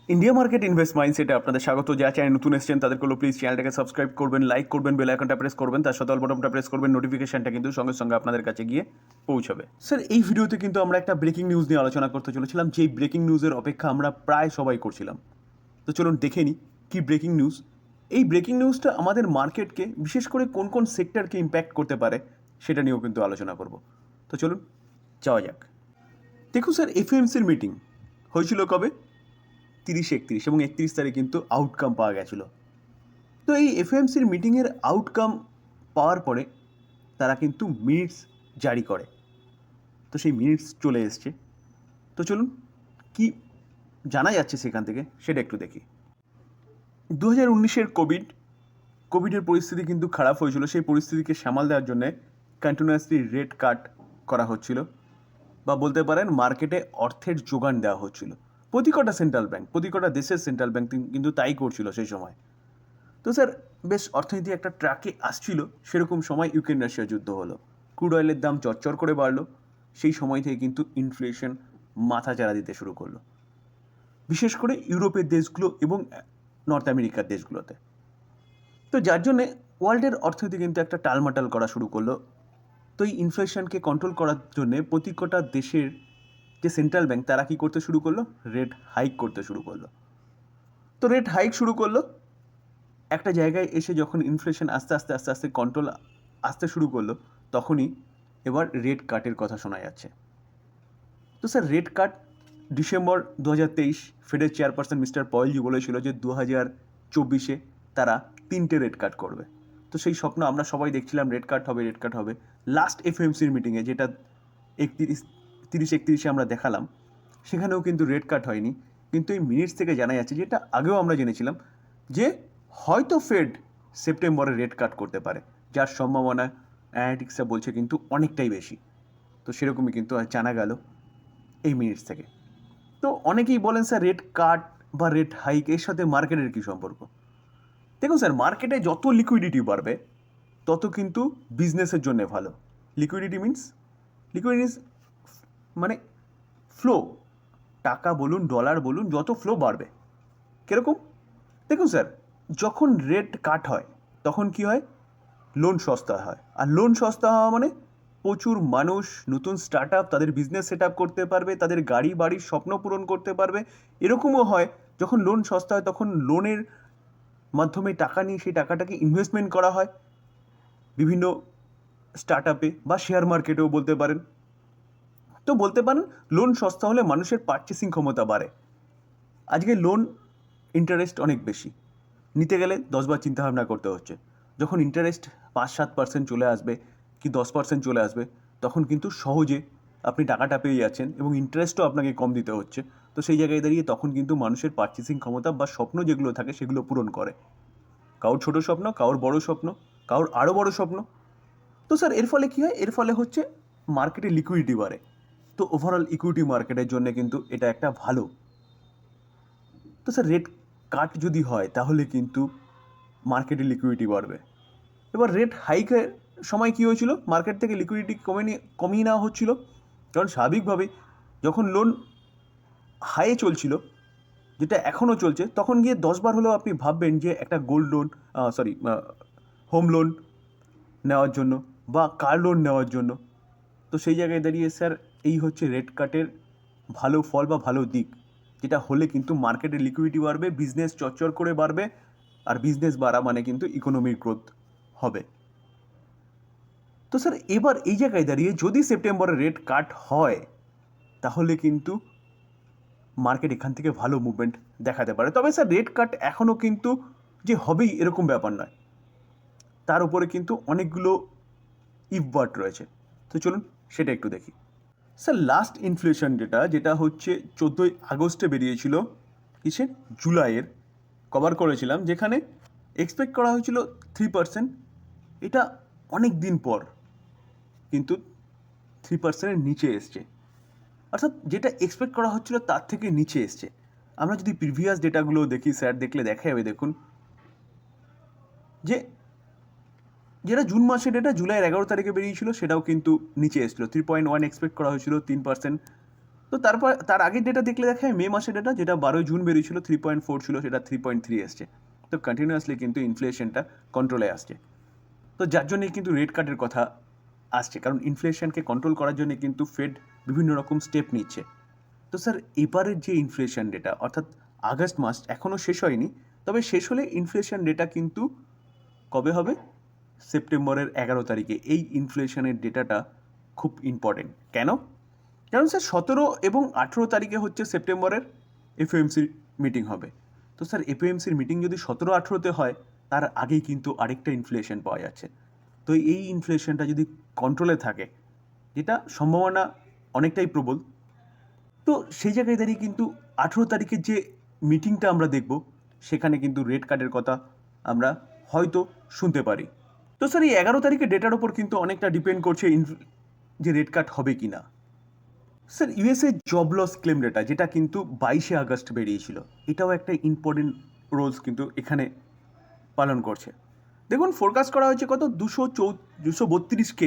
India market invest মাইন্ডসেটে আপনাদের স্বাগত। যা চ্যানেল নতুন এসেছেন তাদেরকে প্লিজ চ্যানেলটাকে সাবস্ক্রাইব করবেন, লাইক করবেন, বেল আইকনটা প্রেস করবেন, তার সাথে অল বাটনটা প্রেস করবেন, নোটিফিকেশনটা কিন্তু সঙ্গে সঙ্গে আপনাদের কাছে গিয়ে পৌঁছাবে। স্যার, এই ভিডিওতে কিন্তু আমরা একটা ব্রেকিং নিউজ নিয়ে আলোচনা করতে চলেছিলাম, যেই ব্রেকিং নিউজের অপেক্ষা আমরা প্রায় সবাই করছিলাম। তো চলুন দেখে নিই কী ব্রেকিং নিউজ। এই ব্রেকিং নিউজটা আমাদের মার্কেটকে, বিশেষ করে কোন কোন সেক্টরকে ইম্প্যাক্ট করতে পারে সেটা নিয়েও কিন্তু আলোচনা করব। তো চলুন যাওয়া যাক। দেখুন স্যার, এফএমসির মিটিং হয়েছিল কবে? 30, 31 এবং 31 তারিখ কিন্তু আউটকাম পাওয়া গেছিলো। তো এই এফএমসির মিটিংয়ের আউটকাম পাওয়ার পরে তারা কিন্তু মিনিটস জারি করে। তো সেই মিনিটস চলে এসছে। তো চলুন কি জানা যাচ্ছে সেখান থেকে সেটা একটু দেখি। 2019-এর কোভিডের পরিস্থিতি কিন্তু খারাপ হয়েছিল। সেই পরিস্থিতিকে সামাল দেওয়ার জন্যে কন্টিনিউয়াসলি রেট কাট করা হচ্ছিল, বা বলতে পারেন মার্কেটে অর্থের যোগান দেওয়া হচ্ছিল। প্রতিকটা সেন্ট্রাল ব্যাংক, প্রতিকটা দেশের সেন্ট্রাল ব্যাংক কিন্তু তাই করছিল সেই সময়। তো স্যার, বেশ অর্থনীতি একটা ট্র্যাকে আসছিল, সেরকম সময় ইউক্রেন রাশিয়া যুদ্ধ হলো, ক্রুড অয়েলের দাম চরচর করে বাড়লো। সেই সময় থেকে কিন্তু ইনফ্লেশন মাথাচাড়া দিতে শুরু করলো, বিশেষ করে ইউরোপের দেশগুলো এবং নর্থ আমেরিকার দেশগুলোতে। তো যার জন্যে ওয়ার্ল্ডের অর্থনীতি কিন্তু একটা টালমাটাল করা শুরু করলো। তো এই ইনফ্লেশনকে কন্ট্রোল করার জন্যে প্রতিকটা দেশের যে সেন্ট্রাল ব্যাংক তারা কী করতে শুরু করলো? রেট হাইক করতে শুরু করলো। তো রেট হাইক শুরু করলো, একটা জায়গায় এসে যখন ইনফ্লেশন আস্তে আস্তে আস্তে আস্তে কন্ট্রোল আসতে শুরু করলো, তখনই এবার রেট কাটের কথা শোনা যাচ্ছে। তো স্যার, রেট কাট ডিসেম্বর 2023 ফেডের চেয়ারপারসন মিস্টার পয়েলজি বলেছিল যে 2024-এ তারা 3টে রেট কাট করবে। তো সেই স্বপ্ন আমরা সবাই দেখছিলাম, রেট কাট হবে, রেট কাট হবে। লাস্ট এফএমসির মিটিংয়ে, যেটা 30-31-এ আমরা দেখালাম, সেখানেও কিন্তু রেট কাট হয়নি। কিন্তু এই মিনিটস থেকে জানা যাচ্ছে, যেটা আগেও আমরা জেনেছিলাম, যে হয়তো ফেড সেপ্টেম্বরে রেট কাট করতে পারে, যার সম্ভাবনা অ্যানালিটিক্সরা বলছে কিন্তু অনেকটাই বেশি। তো সেরকমই কিন্তু জানা গেল এই মিনিটস থেকে। তো অনেকেই বলেন, স্যার রেট কাট বা রেট হাইক এর সাথে মার্কেটের কী সম্পর্ক? দেখুন স্যার, মার্কেটে যত লিকুইডিটি বাড়বে তত কিন্তু বিজনেসের জন্য ভালো। লিকুইডিটি মিনস মানে ফ্লো, টাকা বলুন, ডলার বলুন, যত ফ্লো বাড়বে। কীরকম? দেখুন স্যার, যখন রেট কাট হয় তখন কি হয়? লোন সস্তা হয়। আর লোন সস্তা হওয়া মানে প্রচুর মানুষ নতুন স্টার্ট আপ তাদের বিজনেস সেট আপ করতে পারবে, তাদের গাড়ি বাড়ির স্বপ্ন পূরণ করতে পারবে। এরকমও হয়, যখন লোন সস্তা হয় তখন লোনের মাধ্যমে টাকা নিয়ে সেই টাকাটাকে ইনভেস্টমেন্ট করা হয় বিভিন্ন স্টার্ট আপে বা শেয়ার মার্কেটেও বলতে পারেন। তো বলতে পারেন, লোন সস্তা হলে মানুষের পারচেসিং ক্ষমতা বাড়ে। আজকে লোন ইন্টারেস্ট অনেক বেশি, নিতে গেলে 10বার চিন্তাভাবনা করতে হচ্ছে। যখন ইন্টারেস্ট 5-7% চলে আসবে কি 10% চলে আসবে, তখন কিন্তু সহজে আপনি টাকাটা পেয়ে যাচ্ছেন এবং ইন্টারেস্টও আপনাকে কম দিতে হচ্ছে। তো সেই জায়গায় দাঁড়িয়ে তখন কিন্তু মানুষের পারচেসিং ক্ষমতা বা স্বপ্ন যেগুলো থাকে সেগুলো পূরণ করে। কারোর ছোটো স্বপ্ন, কারোর বড় স্বপ্ন, কারোর আরও বড় স্বপ্ন। তো স্যার, এর ফলে কী হয়? এর ফলে হচ্ছে মার্কেটে লিকুইডিটি বাড়ে। তো ওভারঅল ইকুইটি মার্কেটের জন্য কিন্তু এটা একটা ভালো। তো স্যার, রেট কাট যদি হয় তাহলে কিন্তু মার্কেটে লিকুইডিটি বাড়বে। এবার রেট হাইকের সময় কী হয়েছিল? মার্কেট থেকে লিকুইডিটি কমিয়ে নেওয়া হচ্ছিল, কারণ স্বাভাবিকভাবেই যখন লোন হাইয়ে চলছিল, যেটা এখনও চলছে, তখন গিয়ে 10বার হলেও আপনি ভাববেন যে একটা গোল্ড লোন, হোম লোন নেওয়ার জন্য বা কার লোন নেওয়ার জন্য। তো সেই জায়গায় দাঁড়িয়ে স্যার, এই হচ্ছে রেট কাটের ভালো ফল বা ভালো দিক, যেটা হলে কিন্তু মার্কেটে লিকুইডিটি বাড়বে, বিজনেস চরচর করে বাড়বে, আর বিজনেস বাড়া মানে কিন্তু ইকোনমির গ্রোথ হবে। তো স্যার, এবার এই জায়গায় দাঁড়িয়ে যদি সেপ্টেম্বরে রেট কাট হয় তাহলে কিন্তু মার্কেট এখান থেকে ভালো মুভমেন্ট দেখাতে পারে। তবে স্যার, রেট কাট এখনও কিন্তু যে হবেই এরকম ব্যাপার নয়, তার উপরে কিন্তু অনেকগুলো ইফ বাট রয়েছে। তো চলুন সেটা একটু দেখি। স্যার, লাস্ট ইনফ্লেশন যেটা হচ্ছে 14ই আগস্টে বেরিয়েছিল, কিসের? জুলাইয়ের কভার করেছিলাম, যেখানে এক্সপেক্ট করা হয়েছিল 3%। এটা অনেক দিন পর কিন্তু 3%-এর নিচে এসছে, অর্থাৎ যেটা এক্সপেক্ট করা হচ্ছিল তার থেকে নিচে এসছে। আমরা যদি প্রিভিয়াস ডেটাগুলো দেখি স্যার, দেখলে দেখা যাবে, দেখুন যে যেটা জুন মাসের ডেটা জুলাইয়ের 11 তারিখে বেরিয়েছিল সেটাও কিন্তু নিচে এসেছিলো। 3.1 এক্সপেক্ট করা হয়েছিল, 3% তো তারপর তার আগের ডেটা দেখলে দেখায় মে মাসের ডেটা, যেটা 12 জুন বেরিয়েছিল 3.4 ছিল, সেটা 3.3 এসছে। তো কন্টিনিউয়াসলি কিন্তু ইনফ্লেশনটা কন্ট্রোলে আসছে। তো যার জন্যই কিন্তু রেট কাটের কথা আসছে, কারণ ইনফ্লেশনকে কন্ট্রোল করার জন্য কিন্তু ফেড বিভিন্ন রকম স্টেপ নিচ্ছে। তো স্যার এবারের যে ইনফ্লেশন ডেটা, অর্থাৎ আগস্ট মাস এখনও শেষ হয়নি, তবে শেষ হলে ইনফ্লেশন ডেটা কিন্তু কবে হবে? সেপ্টেম্বরের 11 তারিখে। এই ইনফ্লেশনের ডেটাটা খুব ইম্পর্টেন্ট। কেন? কারণ স্যার 17 এবং 18 তারিখে হচ্ছে সেপ্টেম্বরের এফওএমসির মিটিং হবে। তো স্যার এফওএমসির মিটিং যদি 17-18তে হয়, তার আগেই কিন্তু আরেকটা ইনফ্লেশন পাওয়া যাচ্ছে। তো এই ইনফ্লেশনটা যদি কন্ট্রোলে থাকে, যেটা সম্ভাবনা অনেকটাই প্রবল, তো সেই জায়গায় দাঁড়িয়ে কিন্তু 18 তারিখের যে মিটিংটা আমরা দেখব, সেখানে কিন্তু রেট কাটের কথা আমরা হয়তো শুনতে পারি। তো স্যার এই 11 তারিখের ডেটার ওপর কিন্তু অনেকটা ডিপেন্ড করছে যে রেট কাট হবে কি না। Sir USA job loss claim data, যেটা কিন্তু 22 আগস্ট বেরিয়েছিল, এটাও একটা ইম্পর্টেন্ট রোলস কিন্তু এখানে পালন করছে। দেখুন ফোরকাস্ট করা হয়েছে কত? 232K,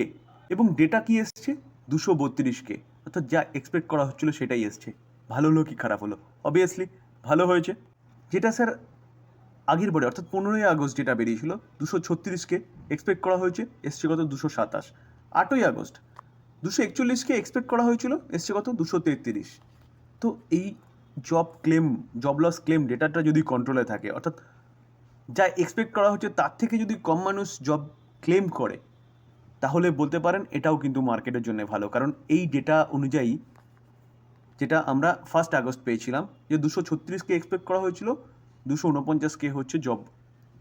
এবং ডেটা কি এসছে? 232K, অর্থাৎ যা এক্সপেক্ট করা হচ্ছিল সেটাই এসছে। ভালো হলো কি খারাপ হলো? অবভিয়াসলি ভালো হয়েছে। যেটা স্যার আগের বারে অর্থাৎ 15 আগস্ট যেটা বেরিয়েছিল 236K এক্সপেক্ট করা হয়েছে, এসছে কত? 227। 8 আগস্ট 241K এক্সপেক্ট করা হয়েছিল, এসছে কত? 233। তো এই জব লস ক্লেম ডেটাটা যদি কন্ট্রোলে থাকে, অর্থাৎ যা এক্সপেক্ট করা হচ্ছে তার থেকে যদি কম মানুষ জব ক্লেম করে, তাহলে বলতে পারেন এটাও কিন্তু মার্কেটের জন্য ভালো। কারণ এই ডেটা অনুযায়ী যেটা আমরা 1 আগস্ট পেয়েছিলাম, যে 236K এক্সপেক্ট করা হয়েছিল, 249K হচ্ছে জব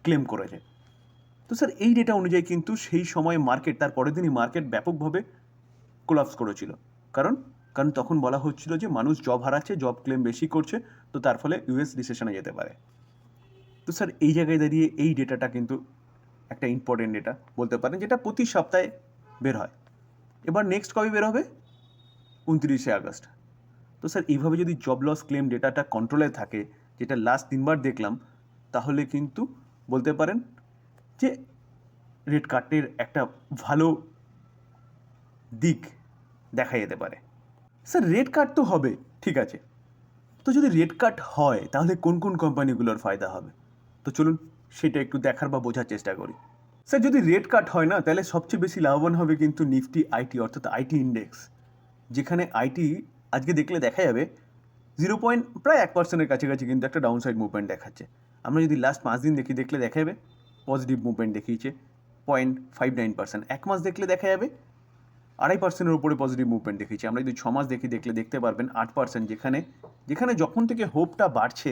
ক্লেম করেছে। তো স্যার এই ডেটা অনুযায়ী কিন্তু সেই সময় মার্কেট, তার পরের দিনই মার্কেট ব্যাপকভাবে কোলাপস করেছিল। কারণ তখন বলা হচ্ছিল যে মানুষ জব হারাচ্ছে, জব ক্লেম বেশি করছে, তো তার ফলে ইউএস রিসেশনে যেতে পারে। তো স্যার এই জায়গায় দাঁড়িয়ে এই ডেটাটা কিন্তু একটা ইম্পর্টেন্ট ডেটা বলতে পারেন, যেটা প্রতি সপ্তাহে বের হয়। এবার নেক্সট কবে বের হবে? 29 আগস্ট। তো স্যার এইভাবে যদি জব লস ক্লেম ডেটাটা কন্ট্রোলে থাকে, যেটা লাস্ট 3বার দেখলাম, তাহলে কিন্তু বলতে পারেন যে রেট কাটের একটা ভালো দিক দেখা যেতে পারে। স্যার রেট কাট তো হবে, ঠিক আছে। তো যদি রেট কাট হয়, তাহলে কোন কোন কোম্পানিগুলোর ফায়দা হবে? তো চলুন সেটা একটু দেখার বা বোঝার চেষ্টা করি। স্যার যদি রেট কাট হয় না, তাহলে সবচেয়ে বেশি লাভবান হবে কিন্তু নিফটি আইটি, অর্থাৎ আইটি ইন্ডেক্স, যেখানে আইটি আজকে দেখলে দেখা যাবে প্রায় 1%-এর কাছাকাছি কিন্তু একটা ডাউন সাইড মুভমেন্ট দেখাচ্ছে। আমরা যদি লাস্ট 5 দিন দেখলে দেখা যাবে পজিটিভ মুভমেন্ট দেখিয়েছে 0.59%। 1 মাস দেখলে দেখা যাবে 2.5%-এর উপরে পজিটিভ মুভমেন্ট দেখিয়েছে। আমরা যদি 6 মাস দেখলে দেখতে পারবেন 8%, যেখানে যখন থেকে হোপটা বাড়ছে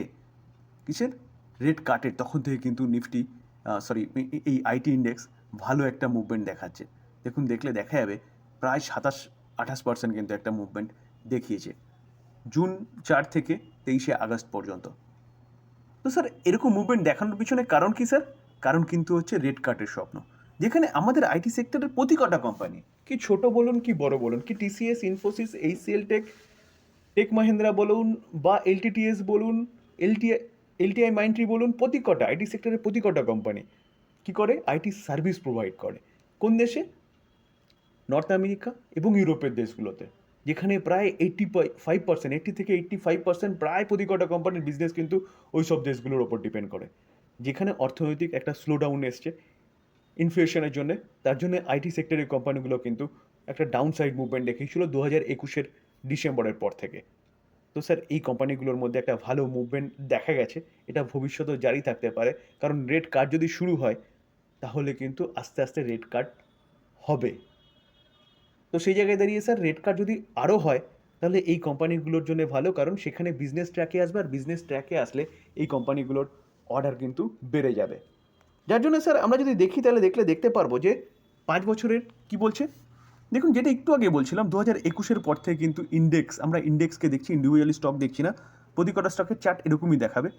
কিসের? রেট কাটের, তখন থেকে কিন্তু নিফটি এই আইটি ইন্ডেক্স ভালো একটা মুভমেন্ট দেখাচ্ছে। দেখলে দেখা যাবে প্রায় 27-28% কিন্তু একটা মুভমেন্ট দেখিয়েছে জুন 4 থেকে 23 আগস্ট পর্যন্ত। তো স্যার এরকম মুভমেন্ট দেখানোর পিছনে কারণ কি স্যার? কারণ কিন্তু হচ্ছে রেট কাটের স্বপ্ন, যেখানে আমাদের আইটি সেক্টরের প্রতি কটা কোম্পানি, কি ছোট বলুন কি বড় বলুন, কি TCS, Infosys, HCL Tech Mahindra বলুন, বা এলটিটিএস বলুন, এলটিআই মাইন্ডট্রি বলুন, প্রতি কটা আইটি সেক্টরের প্রতি কটা কোম্পানি কী করে? আইটি সার্ভিস প্রোভাইড করে। কোন দেশে? নর্থ আমেরিকা এবং ইউরোপের দেশগুলোতে, যেখানে প্রায় 80 থেকে 85% প্রায় প্রতি কটা কোম্পানির বিজনেস কিন্তু ওই সব দেশগুলোর ওপর ডিপেন্ড করে। যেখানে অর্থনৈতিক একটা স্লোডাউন এসছে ইনফ্লেশনের জন্য, তার জন্য আইটি সেক্টরের কোম্পানিগুলো কিন্তু একটা ডাউন সাইড মুভমেন্ট দেখিয়েছিল 2021-এর ডিসেম্বরের পর থেকে। তো স্যার এই কোম্পানিগুলোর মধ্যে একটা ভালো মুভমেন্ট দেখা গেছে, এটা ভবিষ্যতেও জারি থাকতে পারে। কারণ রেট কাট যদি শুরু হয়, তাহলে কিন্তু আস্তে আস্তে রেট কাট হবে। তো সেই জায়গায় দাঁড়িয়ে স্যার রেট কাট যদি আরও হয়, তাহলে এই কোম্পানিগুলোর জন্য ভালো, কারণ সেখানে বিজনেস ট্র্যাকে আসবে, আর বিজনেস ট্র্যাকে আসলে এই কোম্পানিগুলোর অর্ডার কিন্তু বেড়ে যাবে। যার জন্য স্যার আমরা যদি দেখি, তাহলে দেখতে পারবো যে 5 বছরের কি বলছে। দেখুন যেটা একটু আগে বলছিলাম, 2021-এর পর থেকে কিন্তু আমরা ইন্ডেক্সকে দেখছি, ইন্ডিভিজুয়ালি স্টক দেখছি না। প্রতি কটা স্টকের চার্ট এরকমই দেখাবে,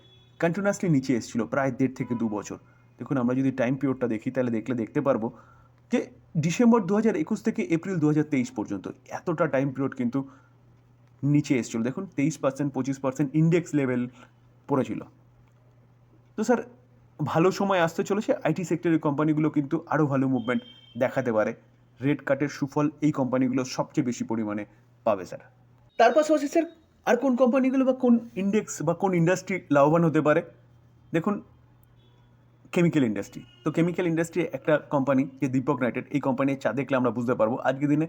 কন্টিনিউয়াসলি নিচে এসেছিলো প্রায় 1.5 থেকে 2 বছর। দেখুন আমরা যদি টাইম পিরিয়ডটা দেখি, তাহলে দেখতে পারবো যে ডিসেম্বর 2021 থেকে এপ্রিল 2023 পর্যন্ত এতটা টাইম পিরিয়ড কিন্তু নিচে এসেছিলো। দেখুন 23%, 25% ইন্ডেক্স লেভেল পড়েছিল। তো স্যার ভালো সময় আসতে চলেছে, আইটি সেক্টরের কোম্পানিগুলো কিন্তু আরও ভালো মুভমেন্ট দেখাতে পারে। রেট কাটের সুফল এই কোম্পানিগুলো সবচেয়ে বেশি পরিমাণে পাবে স্যার। তার পাশাপাশি স্যার আর কোন কোম্পানিগুলো বা কোন ইন্ডেক্স বা কোন ইন্ডাস্ট্রি লাভবান হতে পারে? দেখুন, কেমিক্যাল ইন্ডাস্ট্রি। তো কেমিক্যাল ইন্ডাস্ট্রি একটা কোম্পানি যে দীপক নাইট্রেট, এই কোম্পানির চা দেখলে আমরা বুঝতে পারবো আজকের দিনে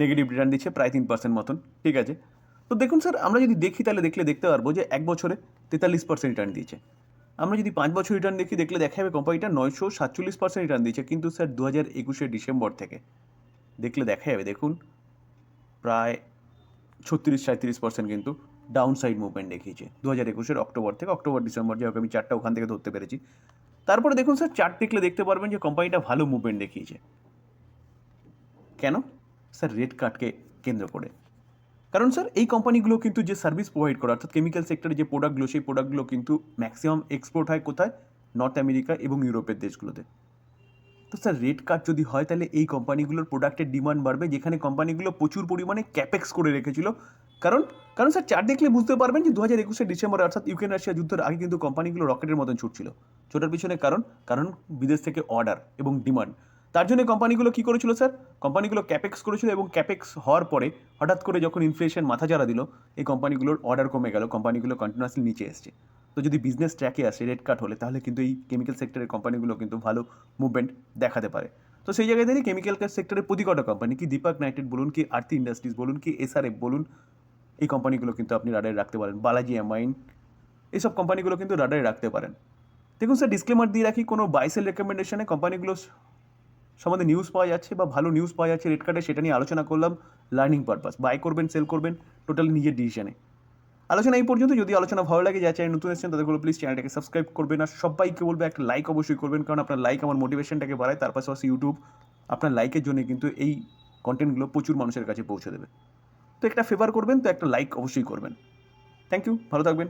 নেগেটিভ রিটার্ন দিচ্ছে প্রায় 3% মতন, ঠিক আছে? তো দেখুন স্যার, আমরা যদি দেখি তাহলে দেখতে পারবো যে 1 বছরে 43% রিটার্ন দিয়েছে। আমরা যদি 5 বছর রিটার্ন দেখলে দেখা যাবে কোম্পানিটা 947% রিটার্ন দিয়েছে। কিন্তু স্যার 2021 ডিসেম্বর থেকে দেখা যাবে, দেখুন প্রায় 36-37% কিন্তু ডাউন সাইড মুভমেন্ট দেখিয়েছে 2021 অক্টোবর থেকে অক্টোবর-ডিসেম্বর, যাই হোক আমি চার্টটা ওখান থেকে ধরতে পেরেছি। তারপরে দেখুন স্যার, চার্ট দেখতে পারবেন যে কোম্পানিটা ভালো মুভমেন্ট দেখিয়েছে। কেন? স্যার রেট কাটকে কেন্দ্র করে। কারণ স্যার এই কোম্পানিগুলো কিন্তু যে সার্ভিস প্রোভাইড করে, অর্থাৎ কেমিক্যাল সেক্টরে যে প্রোডাক্টগুলো, সেই প্রোডাক্টগুলো কিন্তু ম্যাক্সিমাম এক্সপোর্ট হয় কোথায়? নর্থ আমেরিকা এবং ইউরোপের দেশগুলোতে। তো স্যার রেট কাট যদি হয় তাহলে এই কোম্পানিগুলোর প্রোডাক্টের ডিমান্ড বাড়বে, যেখানে কোম্পানিগুলো প্রচুর পরিমাণে ক্যাপেক্স করে রেখেছিল। কারণ কারণ স্যার চার্ট দেখলে বুঝতে পারবেন যে 2021 ডিসেম্বরে, অর্থাৎ ইউক্রেন রাশিয়া যুদ্ধের আগে কিন্তু কোম্পানিগুলো রকেটের মতন ছুটছিল। ছোটার পিছনে কারণ বিদেশ থেকে অর্ডার এবং ডিমান্ড। তার জন্য কোম্পানিগুলো কী করেছিল স্যার? কোম্পানিগুলো ক্যাপেক্স করেছিল, এবং ক্যাপেক্স হওয়ার পরে হঠাৎ করে যখন ইনফ্লেশন মাথাচাড়া দিল, এই কোম্পানিগুলোর অর্ডার কমে গেল, কোম্পানিগুলো কন্টিনিউয়াসলি নিচে এসছে। তো যদি বিজনেস ট্র্যাকে আসে, রেট কাট হলে, তাহলে কিন্তু এই কেমিক্যাল সেক্টরের কোম্পানিগুলো কিন্তু ভালো মুভমেন্ট দেখাতে পারে। তো সেই জায়গায় দাঁড়িয়ে কেমিক্যাল সেক্টরের প্রতি কটা কোম্পানি, কি দীপক নাইট্রেট বলুন, কি আরতি ইন্ডাস্ট্রিজ বলুন, কি এসআরএফ বলুন, এই কোম্পানিগুলো কিন্তু আপনি রাডারে রাখতে পারেন। বালাজি অ্যামাইন, এইসব কোম্পানিগুলো কিন্তু রাডারে রাখতে পারেন। দেখুন স্যার, ডিসক্লেমার দিয়ে রাখি, কোনো বাই সেল রেকমেন্ডেশনে কোম্পানিগুলো সম্বন্ধে নিউজ পাওয়া যাচ্ছে বা ভালো নিউজ পাওয়া যাচ্ছে রেট কাটে, সেটা নিয়ে আলোচনা করলাম লার্নিং পারপাস। বাই করবেন, সেল করবেন, টোটালি নিজের ডিসিশনে। আলোচনা এই পর্যন্ত। যদি আলোচনা ভালো লাগে, যা চ্যানেল নতুন এসেছেন তাদেরগুলো প্লিজ চ্যানেলটাকে সাবস্ক্রাইব করবেন, আর সবাইকে বলবো একটা লাইক অবশ্যই করবেন, কারণ আপনার লাইক আমার মোটিভেশনটাকে বাড়ায়। তার পাশাপাশি ইউটিউব আপনার লাইকের জন্য কিন্তু এই কন্টেন্টগুলো প্রচুর মানুষের কাছে পৌঁছে দেবে। তো একটা ফেভার করবেন, তো একটা লাইক অবশ্যই করবেন। থ্যাংক ইউ, ভালো থাকবেন।